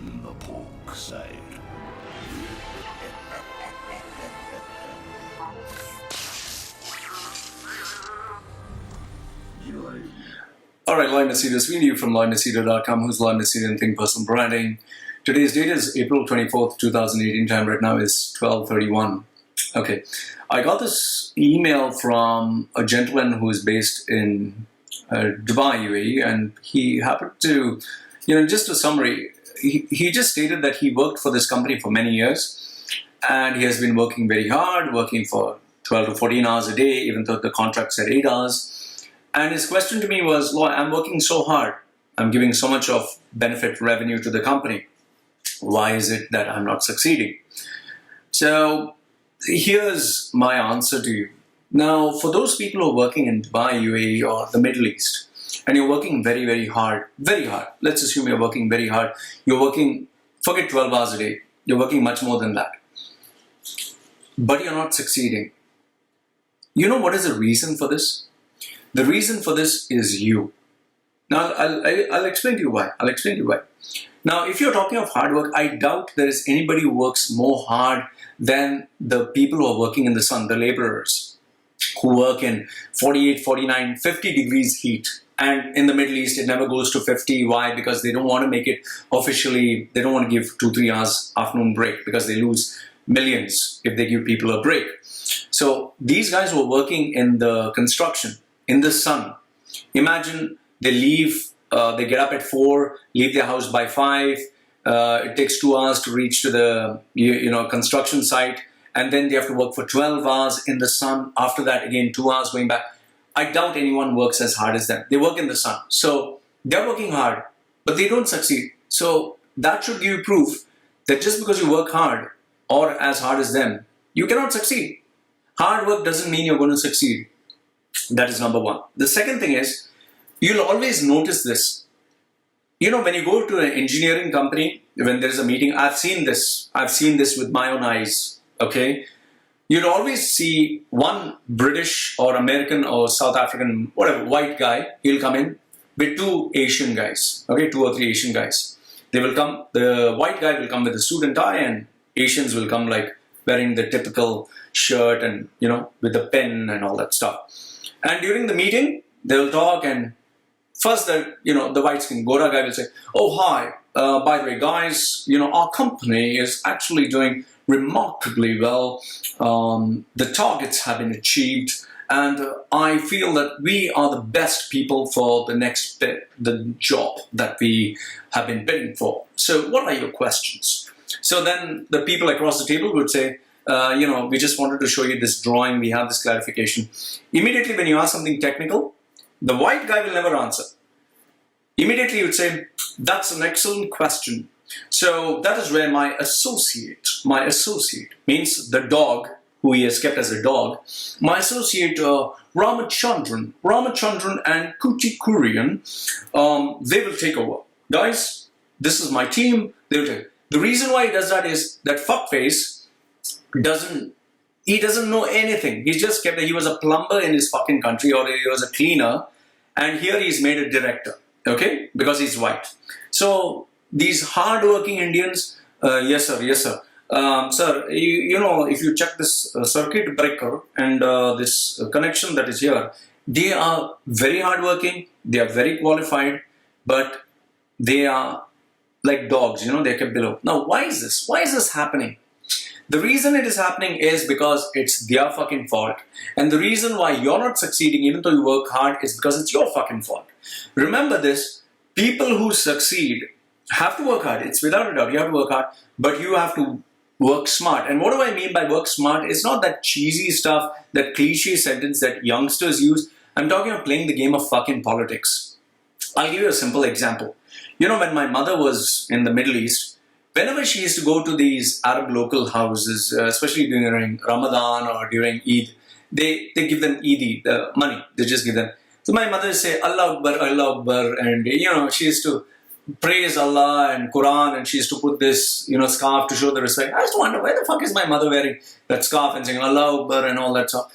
in the pork side. UAE. Alright, Lloyd Machedo, speaking to you from LloydMachedo.com. Who's Lloyd Machedo and Think Personal Branding. Today's date is April 24th, 2018. Time right now is 12:31. Okay, I got this email from a gentleman who is based in Dubai, UAE, and he happened to, just a summary, he just stated that he worked for this company for many years, and he has been working very hard, working for 12 to 14 hours a day, even though the contract said 8 hours. And his question to me was, Lloyd, I'm working so hard. I'm giving so much of benefit revenue to the company. Why is it that I'm not succeeding? So here's my answer to you. Now, for those people who are working in Dubai, UAE, or the Middle East, and you're working very, very hard, let's assume you're working very hard. You're working, forget 12 hours a day. You're working much more than that. But you're not succeeding. You know what is the reason for this? The reason for this is you. Now, I'll explain to you why. Now, if you're talking of hard work, I doubt there is anybody who works more hard than the people who are working in the sun, the laborers, who work in 48, 49, 50 degrees heat. And in the Middle East, it never goes to 50. Why? Because they don't want to make it officially, they don't want to give 2-3 hours afternoon break because they lose millions if they give people a break. So these guys who are working in the construction, in the sun, imagine they leave, they get up at 4, leave their house by 5. It takes 2 hours to reach to the construction site, and then they have to work for 12 hours in the sun. After that, again 2 hours going back. I doubt anyone works as hard as them. They work in the sun, so they're working hard, but they don't succeed. So that should give you proof that just because you work hard or as hard as them, you cannot succeed. Hard work doesn't mean you're going to succeed. That is number one. The second thing is, you'll always notice this. When you go to an engineering company, when there is a meeting, I've seen this with my own eyes, okay? You'll always see one British or American or South African, whatever, white guy, he'll come in with 2 Asian guys, okay, 2 or 3 Asian guys. They will come, the white guy will come with a suit and tie, and Asians will come like wearing the typical shirt and, with the pen and all that stuff. And during the meeting, they'll talk, and first the white skin Gora guy will say, oh, hi, by the way, guys, our company is actually doing remarkably well. The targets have been achieved, and I feel that we are the best people for the next bit, the job that we have been bidding for. So what are your questions? So then the people across the table would say, we just wanted to show you this drawing, we have this clarification. Immediately when you ask something technical, the white guy will never answer. Immediately you would say, that's an excellent question. So that is where my associate means the dog, who he has kept as a dog, my associate Ramachandran and Kuchi Kurian, they will take over. Guys, this is my team, they will take. The reason why he does that is that fuckface doesn't know anything. He's just kept, he was a plumber in his fucking country, or he was a cleaner, and here he's made a director, okay, because he's white. So these hard-working Indians, yes sir, sir, if you check this circuit breaker and this connection that is here, they are very hardworking, they are very qualified, but they are like dogs, they're kept below. Now, why is this? Why is this happening? The reason it is happening is because it's their fucking fault. And the reason why you're not succeeding, even though you work hard, is because it's your fucking fault. Remember this, people who succeed have to work hard. It's without a doubt, you have to work hard, but you have to work smart. And what do I mean by work smart? It's not that cheesy stuff, that cliche sentence that youngsters use. I'm talking about playing the game of fucking politics. I'll give you a simple example. When my mother was in the Middle East, whenever she used to go to these Arab local houses, especially during Ramadan or during Eid, they give them Eid, the money, they just give them. So my mother would say, Allah Akbar, and she used to praise Allah and Quran, and she used to put this, scarf to show the respect. I just wonder, why the fuck is my mother wearing that scarf and saying Allah Akbar and all that stuff?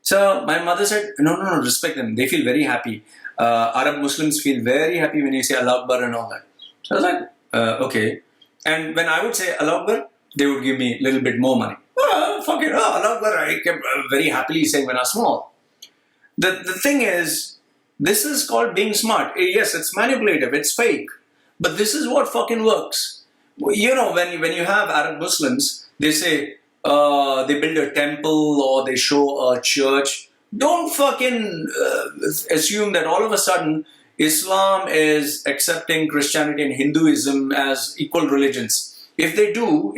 So my mother said, no, respect them. They feel very happy. Arab Muslims feel very happy when you say Allah Akbar and all that. So I was like, okay. And when I would say Allah Akbar, they would give me a little bit more money. Oh, fuck it, Allah Akbar, I kept very happily saying when I was small. The thing is, this is called being smart. Yes, it's manipulative, it's fake. But this is what fucking works. You know, when you have Arab Muslims, they say they build a temple or they show a church. Don't fucking assume that all of a sudden Islam is accepting Christianity and Hinduism as equal religions. If they do,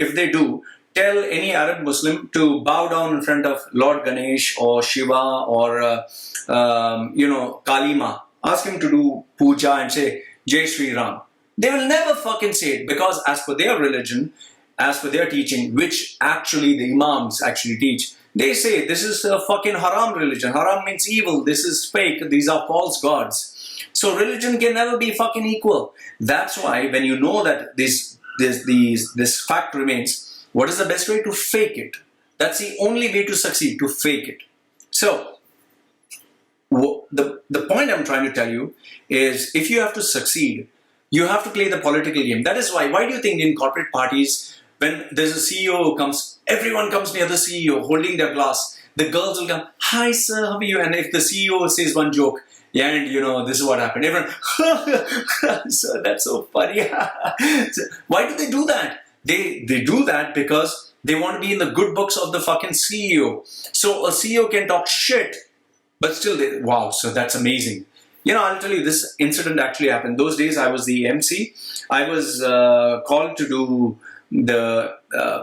tell any Arab Muslim to bow down in front of Lord Ganesh or Shiva or Kalima. Ask him to do puja and say Jai Shri Ram. They will never fucking say it, because as per their religion, as per their teaching, which actually the imams actually teach, they say this is a fucking haram religion. Haram means evil. This is fake. These are false gods. So religion can never be fucking equal. That's why when you know that this fact remains, what is the best way? To fake it. That's the only way to succeed, to fake it. So the point I'm trying to tell you is, if you have to succeed, you have to play the political game. That is why do you think in corporate parties, when there's a CEO who comes, everyone comes near the CEO holding their glass. The girls will come, hi sir, how are you? And if the CEO says one joke, yeah, and this is what happened. Everyone, sir, that's so funny. So, why do they do that? They do that because they want to be in the good books of the fucking CEO. So a CEO can talk shit, but still, wow, so that's amazing. I'll tell you, this incident actually happened. Those days I was the MC. I was called to do the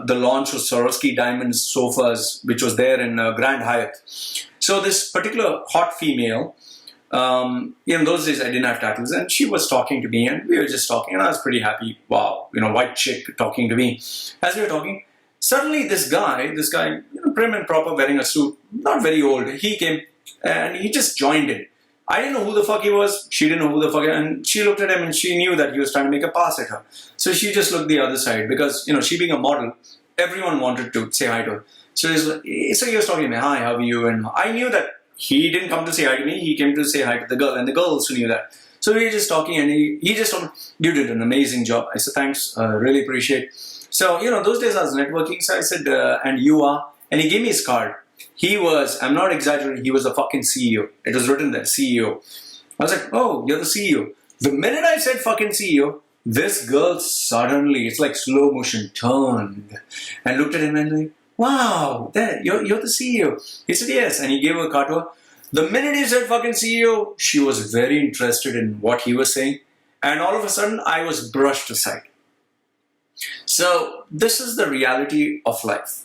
launch of Swarovski Diamonds sofas, which was there in Grand Hyatt. So this particular hot female, in those days I didn't have tattoos, and she was talking to me, and we were just talking, and I was pretty happy. Wow, white chick talking to me. As we were talking, suddenly this guy, prim and proper, wearing a suit, not very old, he came and he just joined in. I didn't know who the fuck he was. She didn't know who the fuck. And she looked at him and she knew that he was trying to make a pass at her. So she just looked the other side because, she being a model, everyone wanted to say hi to her. So he was talking to me, hi, how are you? And I knew that he didn't come to say hi to me. He came to say hi to the girl. And the girl also knew that. So we were just talking, and he just told me, you did an amazing job. I said, thanks, really appreciate. So, those days I was networking. So I said, and you are? And he gave me his card. He was, I'm not exaggerating, he was a fucking CEO. It was written there, CEO. I was like, oh, you're the CEO. The minute I said fucking CEO, this girl suddenly, it's like slow motion, turned and looked at him and like, wow, you're the CEO. He said, yes. And he gave her a card to her. The minute he said fucking CEO, she was very interested in what he was saying. And all of a sudden, I was brushed aside. So this is the reality of life.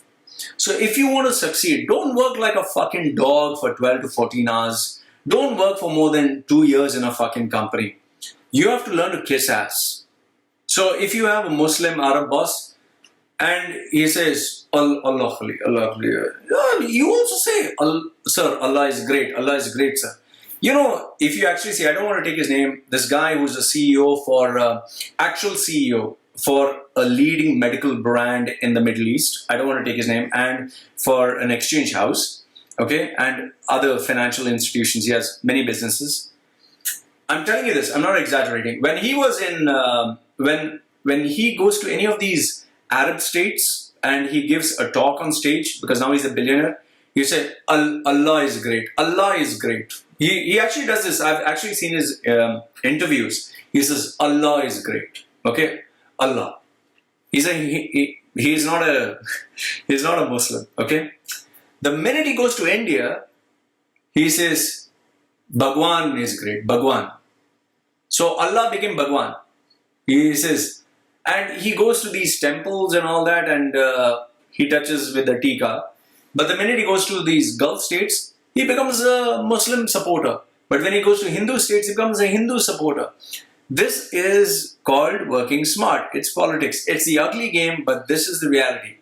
So if you want to succeed, don't work like a fucking dog for 12 to 14 hours. Don't work for more than 2 years in a fucking company. You have to learn to kiss ass. So if you have a Muslim Arab boss and he says, Allah, you also say, sir, Allah is great, sir. If you actually say, I don't want to take his name, this guy who's a CEO actual CEO for a leading medical brand in the Middle East, I don't want to take his name, and for an exchange house, okay, and other financial institutions. He has many businesses. I'm telling you this, I'm not exaggerating. When he was in, when he goes to any of these Arab states and he gives a talk on stage, because now he's a billionaire, he said, Allah is great, Allah is great. He actually does this. I've actually seen his interviews. He says, Allah is great, okay? Allah. He's not a Muslim, okay? The minute he goes to India, he says, Bhagwan is great, Bhagwan. So Allah became Bhagwan. He says, and he goes to these temples and all that, and he touches with the tika. But the minute he goes to these Gulf states, he becomes a Muslim supporter. But when he goes to Hindu states, he becomes a Hindu supporter. This is called working smart. It's politics. It's the ugly game, but this is the reality.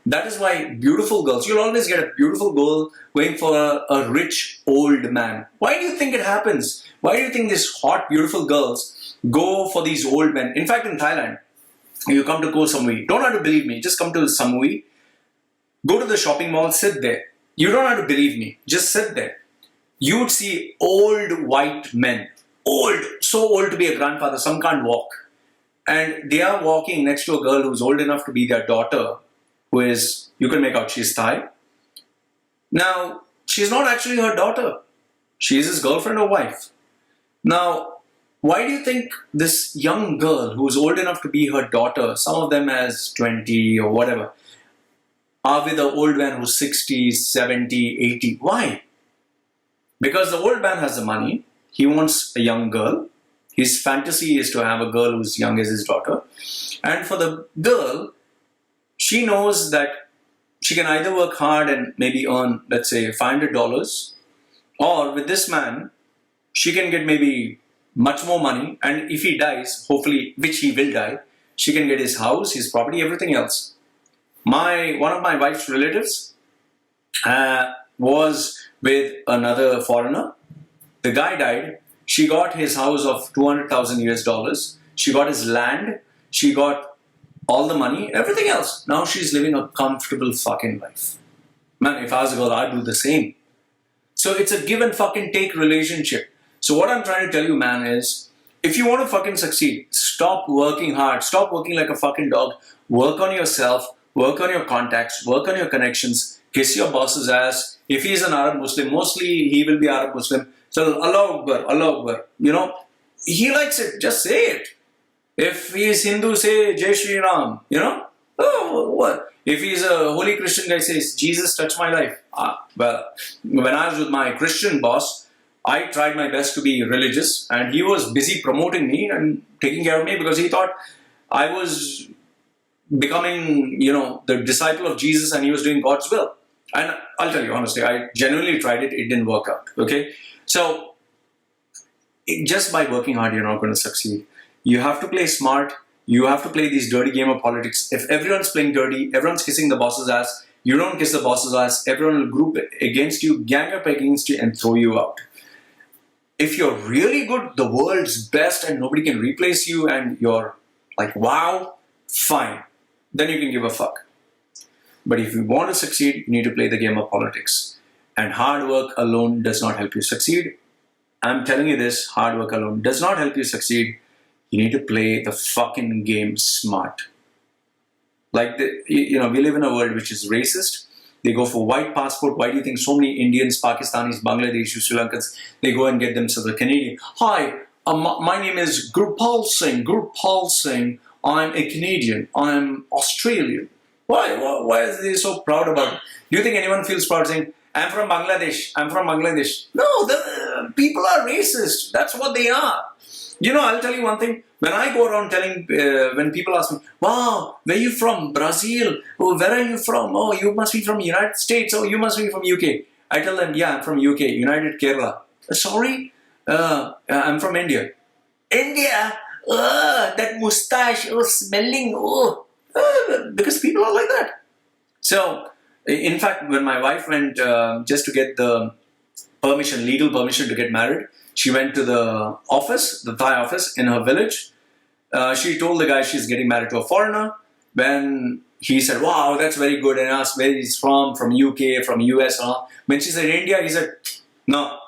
That is why beautiful girls, you'll always get a beautiful girl going for a rich old man. Why do you think it happens? Why do you think these hot, beautiful girls go for these old men? In fact, in Thailand, you come to Koh Samui. Don't have to believe me. Just come to Samui. Go to the shopping mall, sit there. You don't have to believe me. Just sit there. You would see old white men. Old, so old to be a grandfather. Some can't walk. and they are walking next to a girl who's old enough to be their daughter, who is, you can make out she's Thai. Now, she's not actually her daughter. She's his girlfriend or wife. Now, why do you think this young girl who's old enough to be her daughter, some of them as 20 or whatever, are with the old man who's 60, 70, 80? Why? Because the old man has the money. He wants a young girl. His fantasy is to have a girl who's young as his daughter. And for the girl, she knows that she can either work hard and maybe earn, let's say, $500, or with this man, she can get maybe much more money. And if he dies, hopefully, which he will die, she can get his house, his property, everything else. One of my wife's relatives was with another foreigner. The guy died. She got his house of 200,000 US dollars. She got his land. She got all the money, everything else. Now she's living a comfortable fucking life. Man, if I was a girl, I'd do the same. So it's a give and fucking take relationship. So what I'm trying to tell you, man, is if you want to fucking succeed, stop working hard. Stop working like a fucking dog. Work on yourself. Work on your contacts. Work on your connections. Kiss your boss's ass. If he's an Arab Muslim, mostly he will be Arab Muslim. So Allah Akbar, Allah Akbar. You know, he likes it. Just say it. If he is Hindu, say Jai Shri Ram. You know? Oh, what? If he's a holy Christian guy, says Jesus touched my life. Well, when I was with my Christian boss, I tried my best to be religious, and he was busy promoting me and taking care of me because he thought I was becoming, you know, the disciple of Jesus, and he was doing God's will. And I'll tell you honestly, I genuinely tried it. It didn't work out. Okay? So, just by working hard, you're not going to succeed. You have to play smart. You have to play these dirty game of politics. If everyone's playing dirty, everyone's kissing the boss's ass, you don't kiss the boss's ass, everyone will group against you, gang up against you, and throw you out. If you're really good, the world's best, and nobody can replace you, and you're like, wow, fine. Then you can give a fuck. But if you want to succeed, you need to play the game of politics. And hard work alone does not help you succeed. I'm telling you this, hard work alone does not help you succeed. You need to play the fucking game smart. Like, we live in a world which is racist. They go for white passport. Why do you think so many Indians, Pakistanis, Bangladeshis, Sri Lankans, they go and get themselves a Canadian? Hi, my name is Gurpal Singh. Gurpal Singh. I'm a Canadian. I'm Australian. Why are they so proud about it? Do you think anyone feels proud saying, I'm from Bangladesh. I'm from Bangladesh. No, the people are racist. That's what they are. You know, I'll tell you one thing. When I go around telling, when people ask me, wow, where are you from? Brazil? Oh, where are you from? Oh, you must be from United States. Oh, you must be from UK. I tell them, yeah, I'm from UK, United Kerala. Sorry? I'm from India. India? That mustache, smelling, because people are like that. So, in fact, when my wife went just to get the legal permission to get married, she went to the office, the Thai office in her village. She told the guy she's getting married to a foreigner. When he said, wow, that's very good, and asked where he's from UK, from US and all. When she said India, he said, no.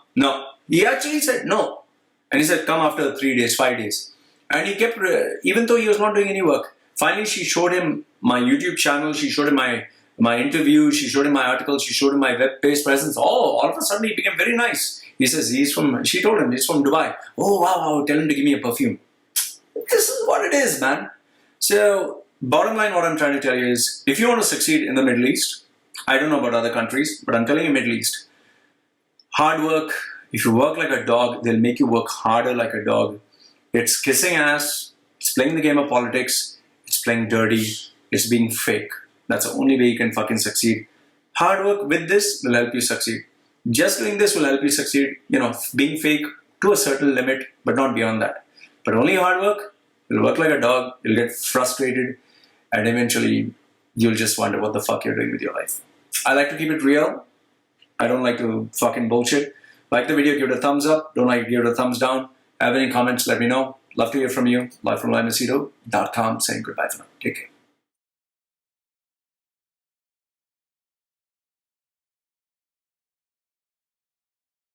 He actually said no. And he said, come after 3 days, 5 days. And he kept, even though he was not doing any work, finally she showed him my YouTube channel, she showed him my interview, she showed him my articles, she showed him my web-based presence. Oh, all of a sudden he became very nice. He says she told him he's from Dubai. Oh, wow, tell him to give me a perfume. This is what it is, man. So, bottom line, what I'm trying to tell you is, if you want to succeed in the Middle East, I don't know about other countries, but I'm telling you Middle East, hard work, if you work like a dog, they'll make you work harder like a dog. It's kissing ass, it's playing the game of politics, it's playing dirty, it's being fake. That's the only way you can fucking succeed. Hard work with this will help you succeed. Just doing this will help you succeed. You know, being fake to a certain limit, but not beyond that. But only hard work, you'll work like a dog, you'll get frustrated, and eventually you'll just wonder what the fuck you're doing with your life. I like to keep it real. I don't like to fucking bullshit. Like the video, give it a thumbs up. Don't like it, give it a thumbs down. Have any comments, let me know. Love to hear from you. Live from Machedo.com, saying goodbye for now. Take care.